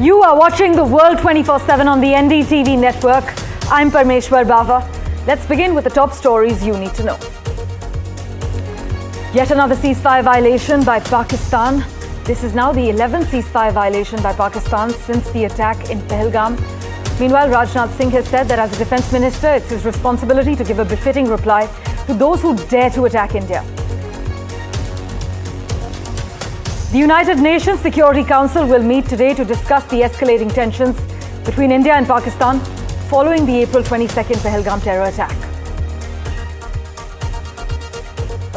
You are watching the world 24/7 on the NDTV network. I'm Parmeshwar Bawa. Let's begin with the top stories you need to know. Yet another ceasefire violation by Pakistan. This is now the 11th ceasefire violation by Pakistan since the attack in Pahalgam. Meanwhile, Rajnath Singh has said that as a defense minister, it's his responsibility to give a befitting reply to those who dare to attack India. The United Nations Security Council will meet today to discuss the escalating tensions between India and Pakistan following the April 22nd Pahalgam terror attack.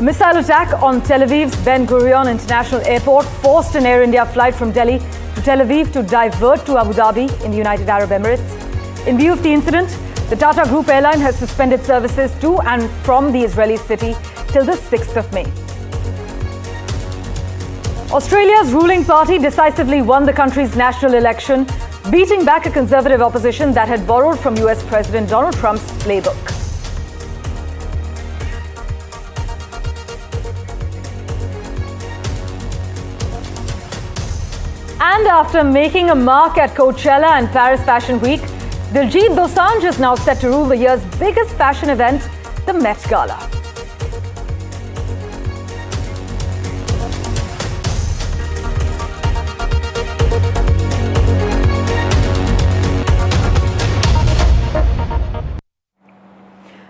A missile attack on Tel Aviv's Ben Gurion International Airport forced an Air India flight from Delhi to Tel Aviv to divert to Abu Dhabi in the United Arab Emirates. In view of the incident, the Tata Group airline has suspended services to and from the Israeli city till the 6th of May. Australia's ruling party decisively won the country's national election, beating back a conservative opposition that had borrowed from US President Donald Trump's playbook. And after making a mark at Coachella and Paris Fashion Week, Diljit Dosanjh is now set to rule the year's biggest fashion event, the Met Gala.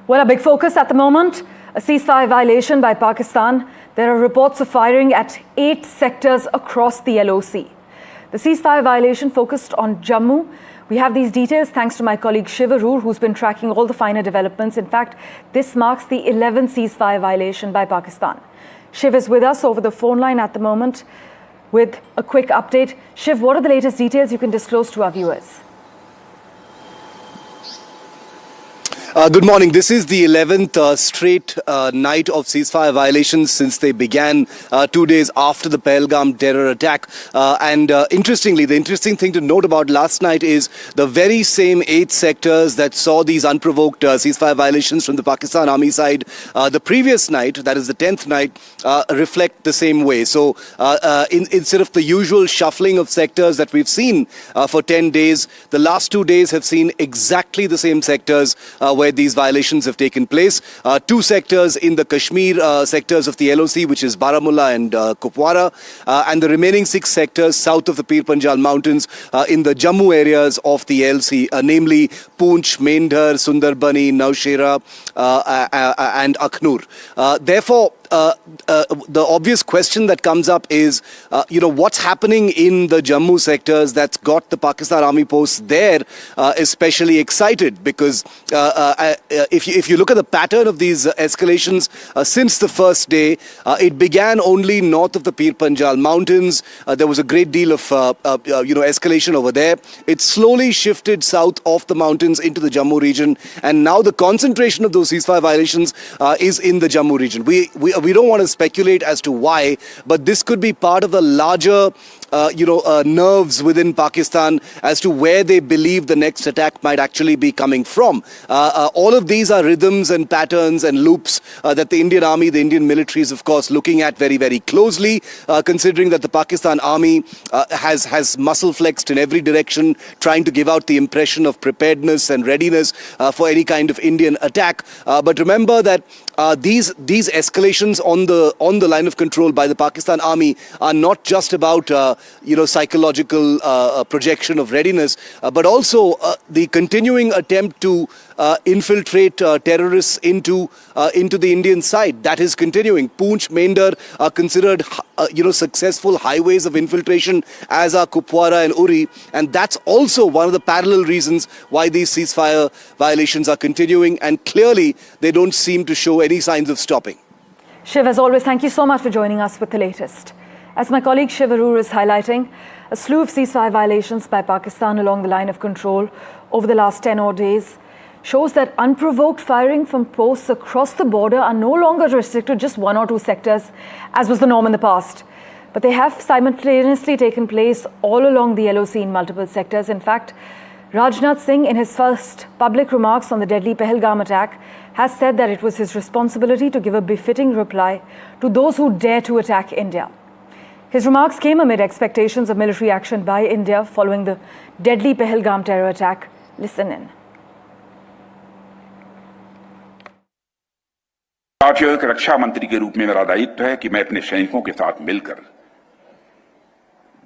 Well, a big focus at the moment, a ceasefire violation by Pakistan. There are reports of firing at 8 sectors across the LOC. The ceasefire violation focused on Jammu. We have these details thanks to my colleague Shiv Arur, who's been tracking all the finer developments. In fact, this marks the 11th ceasefire violation by Pakistan. Shiv is with us over the phone line at the moment with a quick update. Shiv, what are the latest details you can disclose to our viewers? Good morning. This is the 11th straight night of ceasefire violations since they began 2 days after the Pahalgam terror attack. Interestingly, the interesting thing to note about last night is the very same 8 sectors that saw these unprovoked ceasefire violations from the Pakistan Army side the previous night, that is the 10th night, reflect the same way. So instead of the usual shuffling of sectors that we've seen for 10 days, the last 2 days have seen exactly the same sectors where these violations have taken place. 2 sectors in the Kashmir sectors of the LOC, which is Baramulla and Kupwara, and the remaining 6 sectors south of the Pir Panjal Mountains in the Jammu areas of the LC, namely Poonch, Mendhar, Sundarbani, Naushera and Akhnur. Therefore, the obvious question that comes up is, what's happening in the Jammu sectors that's got the Pakistan Army posts there especially excited? Because if you look at the pattern of these escalations since the first day, it began only north of the Pir Panjal Mountains. There was a great deal of escalation over there. It slowly shifted south of the mountains into the Jammu region, and now the concentration of those ceasefire violations is in the Jammu region. We don't want to speculate as to why, but this could be part of the larger nerves within Pakistan as to where they believe the next attack might actually be coming from. All of these are rhythms and patterns and loops that the Indian Army, the Indian military is, of course, looking at very, very closely, considering that the Pakistan Army has muscle flexed in every direction, trying to give out the impression of preparedness and readiness for any kind of Indian attack. But remember that these escalations on the line of control by the Pakistan Army are not just about psychological projection of readiness, but also the continuing attempt to infiltrate terrorists into the Indian side. That is continuing. Poonch, Mendhar are considered successful highways of infiltration, as are Kupwara and Uri, and that's also one of the parallel reasons why these ceasefire violations are continuing, and clearly they don't seem to show any signs of stopping. Shiv, as always, thank you so much for joining us with the latest. As my colleague Shiv Arur is highlighting, a slew of ceasefire violations by Pakistan along the line of control over the last 10 odd days shows that unprovoked firing from posts across the border are no longer restricted to just 1 or 2 sectors, as was the norm in the past. But they have simultaneously taken place all along the LOC in multiple sectors. In fact, Rajnath Singh, in his first public remarks on the deadly Pahalgam attack, has said that it was his responsibility to give a befitting reply to those who dare to attack India. His remarks came amid expectations of military action by India following the deadly Pahalgam terror attack. Listen in. साथियों, एक रक्षा मंत्री के रूप में मेरा दायित्व है कि मैं अपने सैनिकों के साथ मिलकर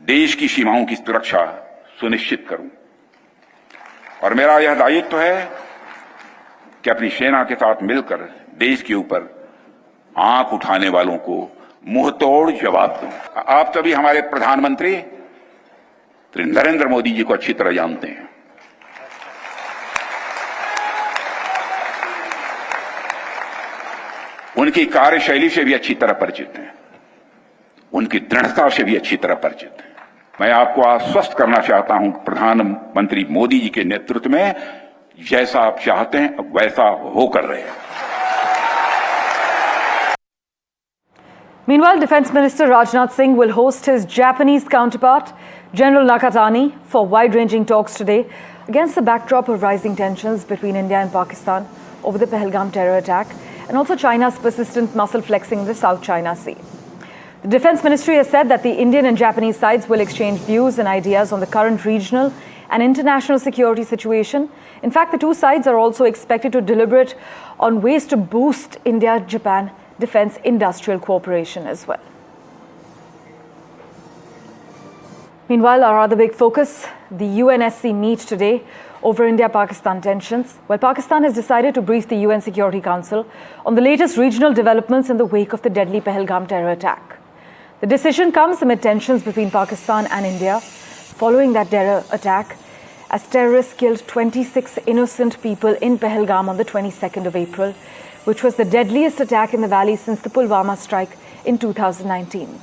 देश की सीमाओं की सुरक्षा सुनिश्चित करूं और मेरा यह दायित्व है कि अपनी सेना के साथ मिलकर देश के ऊपर आंख उठाने वालों को मुंहतोड़ जवाब दूं। आप सभी हमारे प्रधानमंत्री श्री नरेंद्र मोदी जी को अच्छी तरह जानते हैं। उनकी कार्यशैली से भी अच्छी तरह परिचित हैं, उनकी दृढ़ता से भी अच्छी तरह परिचित हैं। मैं आपको आश्वस्त करना चाहता हूं कि प्रधानमंत्री मोदी जी के नेतृत्व में जैसा आप चाहते हैं वैसा होकर रहे। Meanwhile, Defence Minister Rajnath Singh will host his Japanese counterpart, General Nakatani, for wide-ranging talks today against the backdrop of rising tensions between India and Pakistan over the Pahalgam terror attack and also China's persistent muscle flexing in the South China Sea. The Defence Ministry has said that the Indian and Japanese sides will exchange views and ideas on the current regional and international security situation. In fact, the two sides are also expected to deliberate on ways to boost India-Japan defence industrial cooperation as well. Meanwhile, our other big focus, the UNSC meet today over India-Pakistan tensions. Well, Pakistan has decided to brief the UN Security Council on the latest regional developments in the wake of the deadly Pahalgam terror attack. The decision comes amid tensions between Pakistan and India following that terror attack, as terrorists killed 26 innocent people in Pahalgam on the 22nd of April, which was the deadliest attack in the valley since the Pulwama strike in 2019.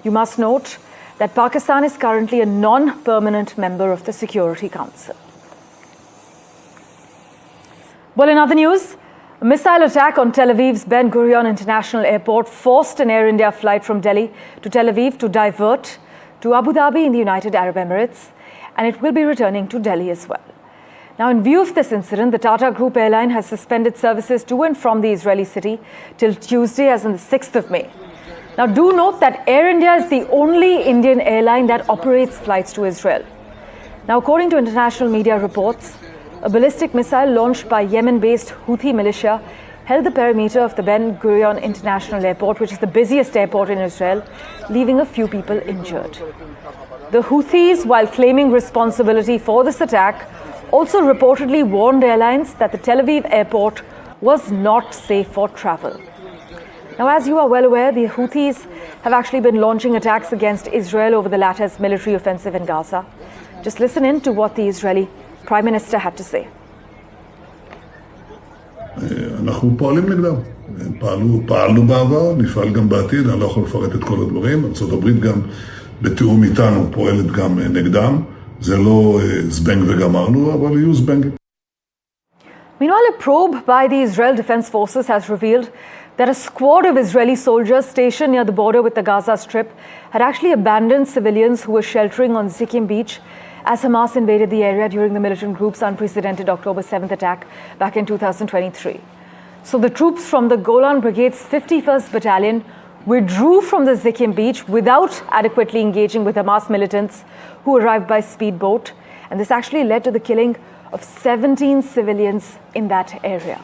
You must note that Pakistan is currently a non-permanent member of the Security Council. Well, in other news, a missile attack on Tel Aviv's Ben Gurion International Airport forced an Air India flight from Delhi to Tel Aviv to divert to Abu Dhabi in the United Arab Emirates, and it will be returning to Delhi as well. Now, in view of this incident, the Tata Group airline has suspended services to and from the Israeli city till Tuesday, as in the 6th of May. Now, do note that Air India is the only Indian airline that operates flights to Israel. Now, according to international media reports, a ballistic missile launched by Yemen-based Houthi militia held the perimeter of the Ben Gurion International Airport, which is the busiest airport in Israel, leaving a few people injured. The Houthis, while claiming responsibility for this attack, also reportedly warned airlines that the Tel Aviv airport was not safe for travel. Now, as you are well aware, the Houthis have actually been launching attacks against Israel over the latter's military offensive in Gaza. Just listen in to what the Israeli Prime Minister had to say. אנחנו פועלים נגדם. פעלנו בעבר, נפעל גם בעתיד, אני לא יכול לפרט את כל הדברים. ארצות הברית גם בתיאום איתנו פועלת גם נגדם. זה לא זבנג וגמרנו, אבל יהיו זבנגים. Meanwhile, a probe by the Israel Defense Forces has revealed that a squad of Israeli soldiers stationed near the border with the Gaza Strip had actually abandoned civilians who were sheltering on Zikkim Beach as Hamas invaded the area during the militant group's unprecedented October 7th attack back in 2023. So the troops from the Golan Brigade's 51st Battalion withdrew from the Zikkim Beach without adequately engaging with Hamas militants who arrived by speedboat, and this actually led to the killing of 17 civilians in that area.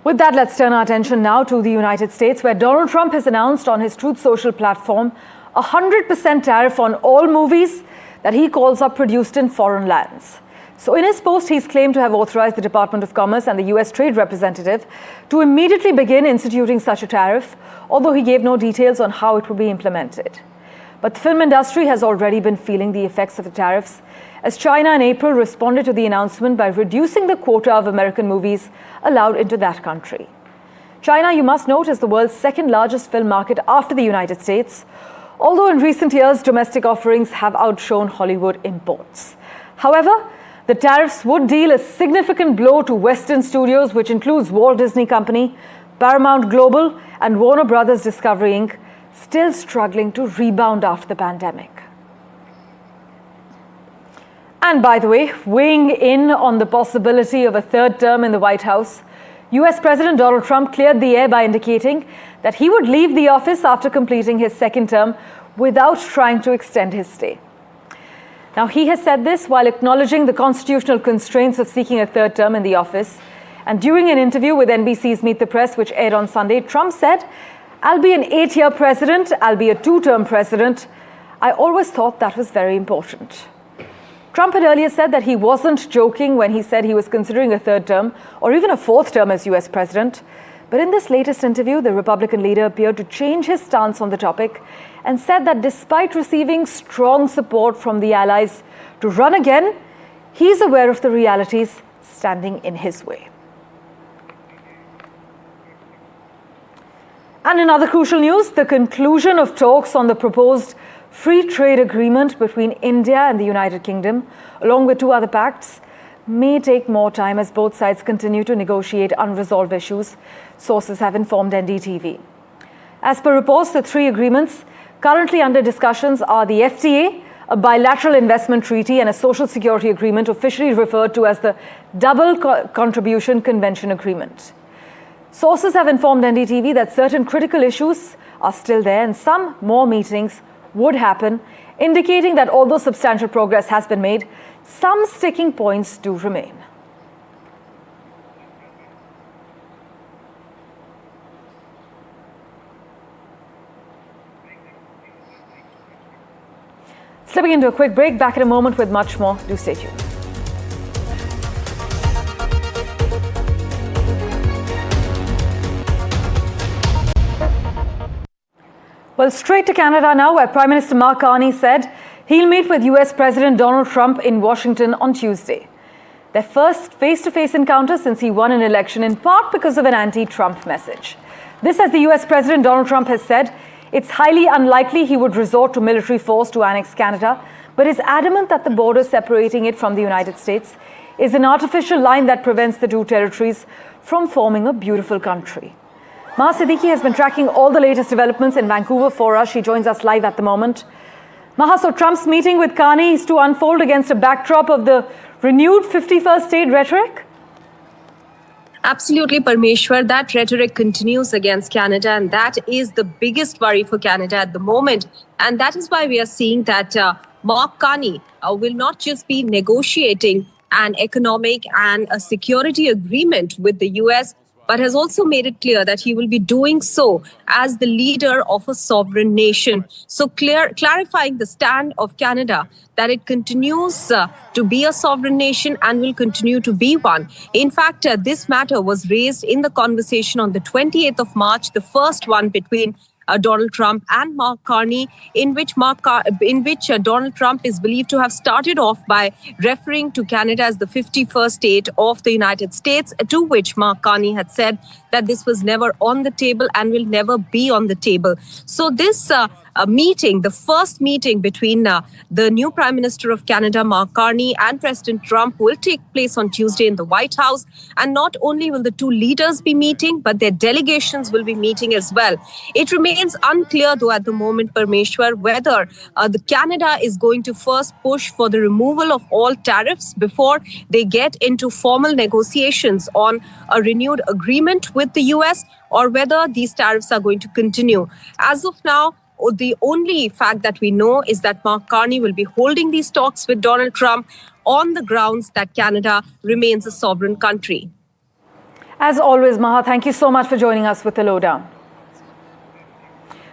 With that, let's turn our attention now to the United States, where Donald Trump has announced on his Truth Social platform a 100% tariff on all movies that he calls are produced in foreign lands. So in his post, he's claimed to have authorized the Department of Commerce and the US Trade Representative to immediately begin instituting such a tariff, although he gave no details on how it will be implemented. But the film industry has already been feeling the effects of the tariffs, as China in April responded to the announcement by reducing the quota of American movies allowed into that country. China, you must note, is the world's second largest film market after the United States, although in recent years, domestic offerings have outshone Hollywood imports. However, the tariffs would deal a significant blow to Western studios, which includes Walt Disney Company, Paramount Global, and Warner Brothers Discovery Inc., still struggling to rebound after the pandemic. And by the way, weighing in on the possibility of a third term in the White House, US President Donald Trump cleared the air by indicating that he would leave the office after completing his second term without trying to extend his stay. Now, he has said this while acknowledging the constitutional constraints of seeking a third term in the office. And during an interview with NBC's Meet the Press, which aired on Sunday, Trump said, "I'll be an 8-year president, I'll be a 2-term president. I always thought that was very important." Trump had earlier said that he wasn't joking when he said he was considering a third term or even a 4th term as US president. But in this latest interview, the Republican leader appeared to change his stance on the topic and said that despite receiving strong support from the allies to run again, he's aware of the realities standing in his way. And in other crucial news, the conclusion of talks on the proposed free trade agreement between India and the United Kingdom, along with 2 other pacts, may take more time as both sides continue to negotiate unresolved issues, sources have informed NDTV. As per reports, the 3 agreements currently under discussions are the FTA, a bilateral investment treaty, and a social security agreement officially referred to as the Double Contribution Convention Agreement. Sources have informed NDTV that certain critical issues are still there and some more meetings would happen, indicating that although substantial progress has been made, some sticking points do remain. Slipping into a quick break, back in a moment with much more. Do stay tuned. Well, straight to Canada now, where Prime Minister Khani said he'll meet with US President Donald Trump in Washington on Tuesday. Their first face-to-face encounter since he won an election, in part because of an anti-Trump message. This, as the US President Donald Trump has said, it's highly unlikely he would resort to military force to annex Canada, but is adamant that the border separating it from the United States is an artificial line that prevents the 2 territories from forming a beautiful country. Sha Digga has been tracking all the latest developments in Vancouver for us. She joins us live at the moment. Maha, so Trump's meeting with Khani is to unfold against a backdrop of the renewed 51st state rhetoric? Absolutely, Parmeshwar. That rhetoric continues against Canada, and that is the biggest worry for Canada at the moment. And that is why we are seeing that Khani will not just be negotiating an economic and a security agreement with the US, but has also made it clear that he will be doing so as the leader of a sovereign nation. So clarifying the stand of Canada that it continues to be a sovereign nation and will continue to be one. In fact, this matter was raised in the conversation on the 28th of March, the first one between Donald Trump and Khani, in which Donald Trump is believed to have started off by referring to Canada as the 51st state of the United States, to which Khani had said that this was never on the table and will never be on the table. So this meeting, the first meeting between the new Prime Minister of Canada, Khani, and President Trump will take place on Tuesday in the White House. And not only will the 2 leaders be meeting, but their delegations will be meeting as well. It remains unclear, though, at the moment, Parmeshwar, whether the Canada is going to first push for the removal of all tariffs before they get into formal negotiations on a renewed agreement with the US, or whether these tariffs are going to continue. As of now, the only fact that we know is that Khani will be holding these talks with Donald Trump on the grounds that Canada remains a sovereign country. As always, Maha, thank you so much for joining us with the lowdown.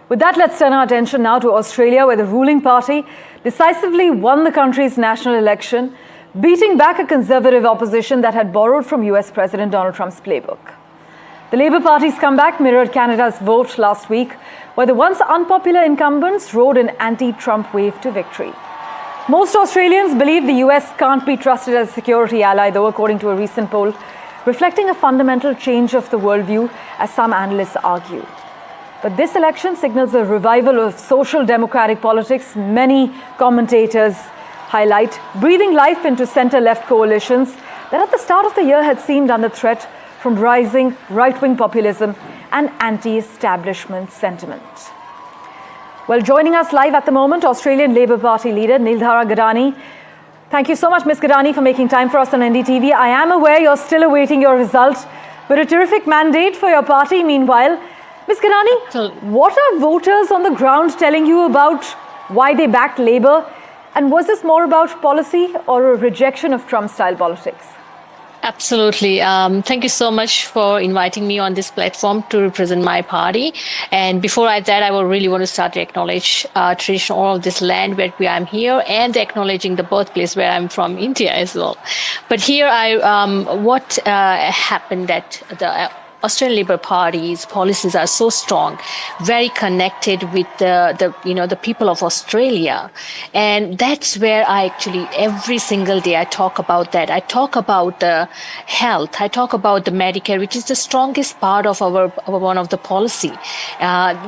With that, let's turn our attention now to Australia, where the ruling party decisively won the country's national election, beating back a conservative opposition that had borrowed from US President Donald Trump's playbook. The Labour Party's comeback mirrored Canada's vote last week, where the once unpopular incumbents rode an anti-Trump wave to victory. Most Australians believe the US can't be trusted as a security ally, though, according to a recent poll, reflecting a fundamental change of the worldview, as some analysts argue. But this election signals a revival of social democratic politics, many commentators highlight, breathing life into centre-left coalitions that at the start of the year had seemed under threat from rising right-wing populism and anti-establishment sentiment. Well, joining us live at the moment, Australian Labour Party leader Neeldhara Gadani. Thank you so much, Ms. Gadani, for making time for us on NDTV. I am aware you're still awaiting your result, but a terrific mandate for your party. Meanwhile, Ms. Khani, what are voters on the ground telling you about why they backed Labour? And was this more about policy or a rejection of Trump-style politics? Absolutely. Thank you so much for inviting me on this platform to represent my party. And before that, I would really want to start to acknowledge tradition all of this land where I'm here, and acknowledging the birthplace where I'm from, India as well. But here, what happened that the Australian Labor Party's policies are so strong, very connected with the people of Australia, and that's where I actually every single day I talk about that. I talk about the health. I talk about the Medicare, which is the strongest part of our one of the policy.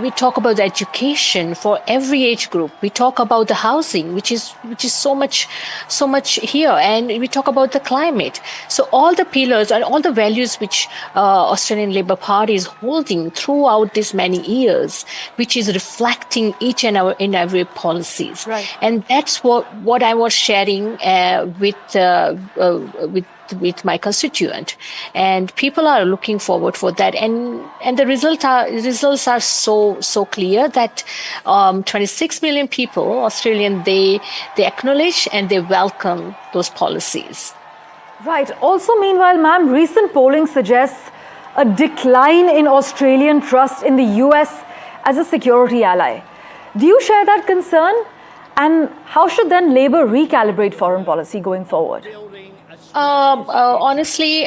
We talk about the education for every age group. We talk about the housing, which is so much here, and we talk about the climate. So all the pillars and all the values which Australian Labor Party is holding throughout these many years, which is reflecting each and every policies. Right. And that's what I was sharing with my constituent, and people are looking forward for that, and the results are so clear that 26 million people, Australian, they acknowledge and they welcome those policies. Right. Also, meanwhile, ma'am, recent polling suggests a decline in Australian trust in the US as a security ally. Do you share that concern? And how should then Labour recalibrate foreign policy going forward? Honestly,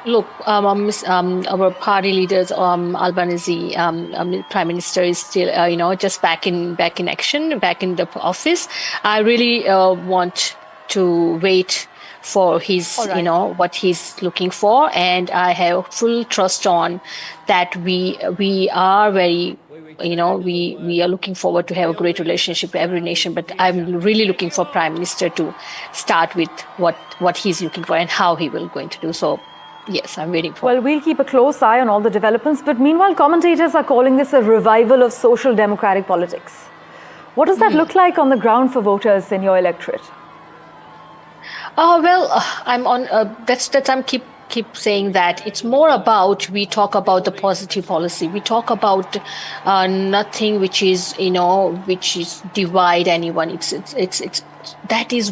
look, our party leaders, Albanese, Prime Minister is still, just back in action, back in the office. I really want to wait for his, right, what he's looking for, and I have full trust on that. We are very, we are looking forward to have a great relationship with every nation, but I'm really looking for Prime Minister to start with what he's looking for and how he will going to do. So, yes, I'm waiting for. Well, we'll keep a close eye on all the developments, but meanwhile, commentators are calling this a revival of social democratic politics. What does that look like on the ground for voters in your electorate? I'm on. I'm keep saying that it's more about, we talk about the positive policy. We talk about nothing which is which is divide anyone. It's that is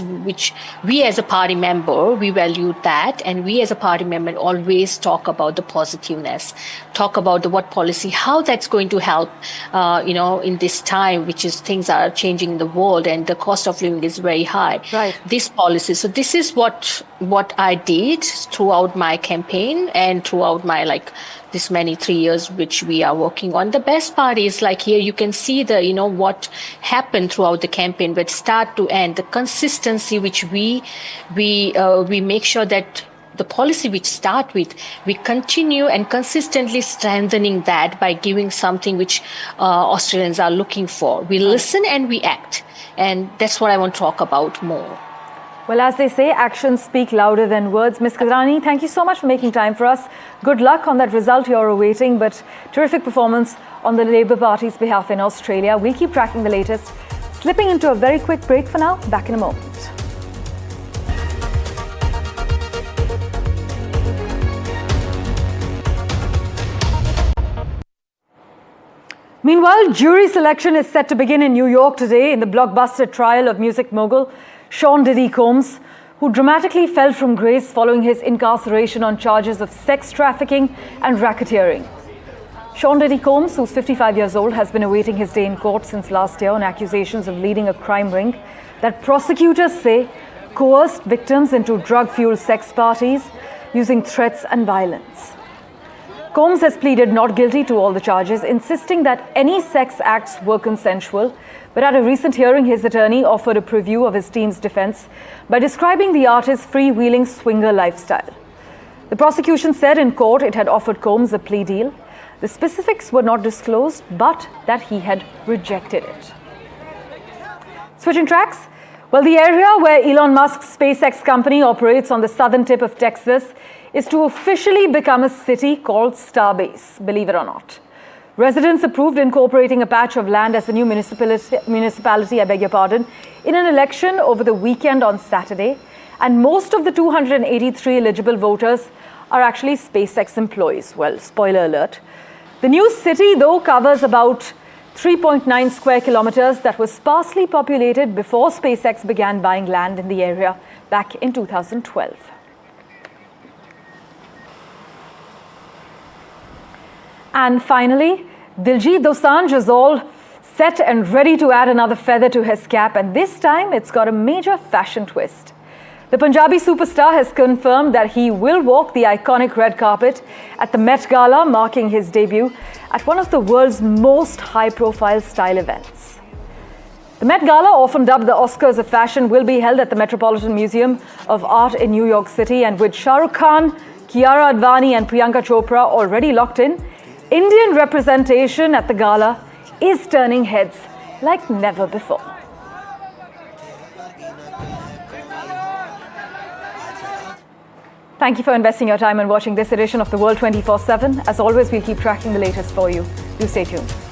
which we as a party member, we value that, and we as a party member always talk about the positiveness, talk about what policy, how that's going to help in this time, which is things are changing in the world and the cost of living is very high. Right. This policy. So this is what I did throughout my campaign and throughout my this many 3 years which we are working on. The best part is here you can see the what happened throughout the campaign, but start to end, the consistency which we make sure that the policy which start with, we continue and consistently strengthening that by giving something which Australians are looking for. We listen and we act, and that's what I want to talk about more. Well, as they say, actions speak louder than words. Ms. Khani, thank you so much for making time for us. Good luck on that result you're awaiting, but terrific performance on the Labour Party's behalf in Australia. We'll keep tracking the latest. Slipping into a very quick break for now. Back in a moment. Meanwhile, jury selection is set to begin in New York today in the blockbuster trial of music mogul Sha Digga Combs, who dramatically fell from grace following his incarceration on charges of sex trafficking and racketeering. Sha Digga Combs, who's 55 years old, has been awaiting his day in court since last year on accusations of leading a crime ring that prosecutors say coerced victims into drug-fueled sex parties using threats and violence. Combs has pleaded not guilty to all the charges, insisting that any sex acts were consensual. But at a recent hearing, his attorney offered a preview of his team's defense by describing the artist's freewheeling swinger lifestyle. The prosecution said in court it had offered Combs a plea deal. The specifics were not disclosed, but that he had rejected it. Switching tracks. Well, the area where Elon Musk's SpaceX company operates on the southern tip of Texas is to officially become a city called Starbase, believe it or not. Residents approved incorporating a patch of land as a new municipality, in an election over the weekend on Saturday. And most of the 283 eligible voters are actually SpaceX employees. Well, spoiler alert. The new city, though, covers about 3.9 square kilometers that was sparsely populated before SpaceX began buying land in the area back in 2012. And finally, Diljit Dosanjh is all set and ready to add another feather to his cap, and this time it's got a major fashion twist. The Punjabi superstar has confirmed that he will walk the iconic red carpet at the Met Gala, marking his debut at one of the world's most high-profile style events. The Met Gala, often dubbed the Oscars of fashion, will be held at the Metropolitan Museum of Art in New York City, and with Shah Rukh Khan, Kiara Advani and Priyanka Chopra already locked in, Indian representation at the gala is turning heads like never before. Thank you for investing your time and watching this edition of The World 24/7. As always, we'll keep tracking the latest for you. Do stay tuned.